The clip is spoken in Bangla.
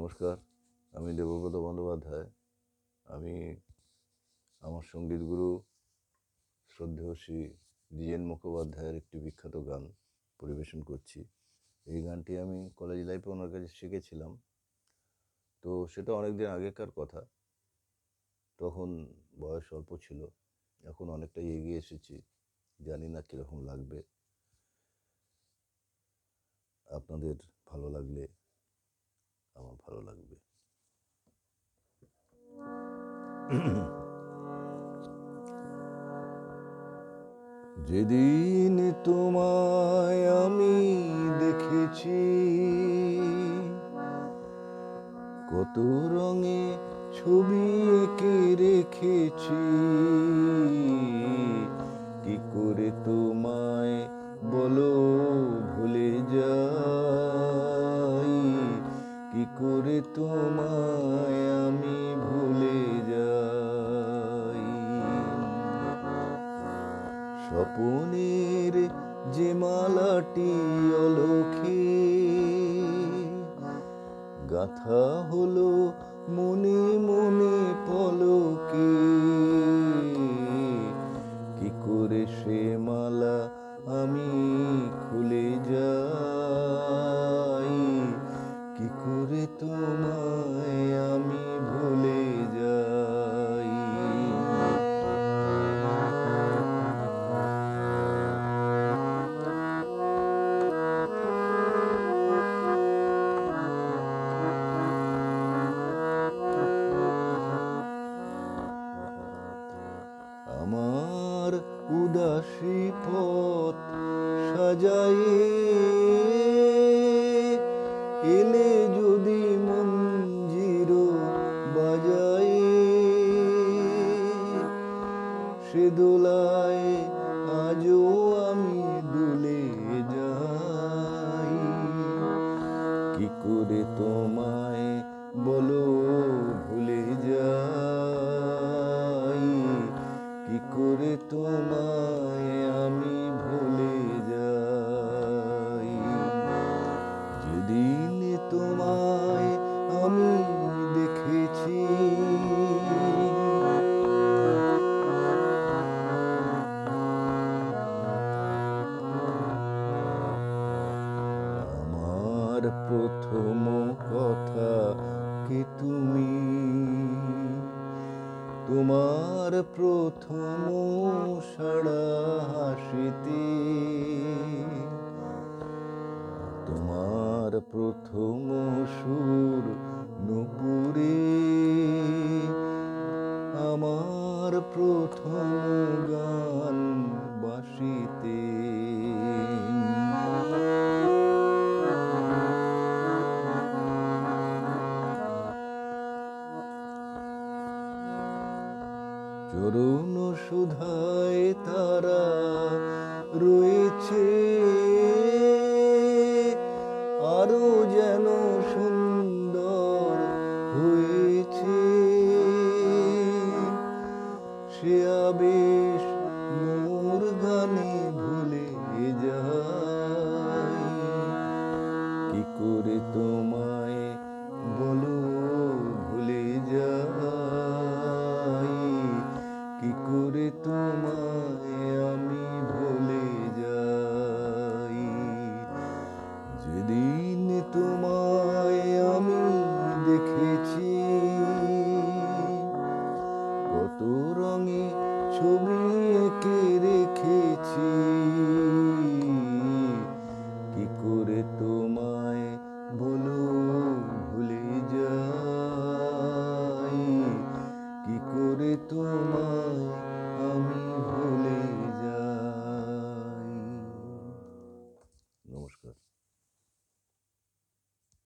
নমস্কার, আমি দেবব্রত বন্দ্যোপাধ্যায়। আমি আমার সঙ্গীত গুরু শ্রদ্ধেয় শ্রী দ্বিজেন মুখোপাধ্যায়ের একটি বিখ্যাত গান পরিবেশন করছি। এই গানটি আমি কলেজ লাইফে ওনার কাছে শিখেছিলাম। তো সেটা অনেকদিন আগেকার কথা, তখন বয়স অল্প ছিল। এখন অনেকটাই এগিয়ে এসেছি, জানি না কীরকম লাগবে। আপনাদের ভালো লাগলে আমার ভালো লাগবে। যেদিন তোমায় আমি দেখেছি, কত রঙে ছবি এঁকে রেখেছি, কি করে তোমায় বলো ভুলে যাই, কি করে তোমায় আমি ভুলে যাই। স্বপনের যে মালাটি অলখে গাথা হলো মনে মনে পলকে, কি করে সে মালা আমি খুলে যাই, কি করে তোমায় আমি ভুলে যাই। আমার উদাসী পথ সাজায়ে এলে যদি মঞ্জির বাজায়ে, সে দোলায় আজও আমি দুলে যাই, কি করে তোমায় বলো ভুলে যাই, কি করে তোমায় আমি ভুলে যাই। যেদিন তোমায় আমি দেখেছি, আমার প্রথম কথা কি তুমি, তোমার প্রথম সাড়া হাসিতে, তোমার প্রথম সুর নুপুরে, আমার প্রথম গান বাঁশিতে। চরণ সুধায় তারা রয়েছে, আরো যেন সুন্দর হয়েছে, সে আবেশ মোর গানে ভুলে যাই, কি করে তোমায় বলো ভুলে যাই, কি করে তোমায় আমি ভুলে যাই। যেদিন তোমায় আমি দেখেছি, কত রঙে ছবি এঁকে রেখেছি,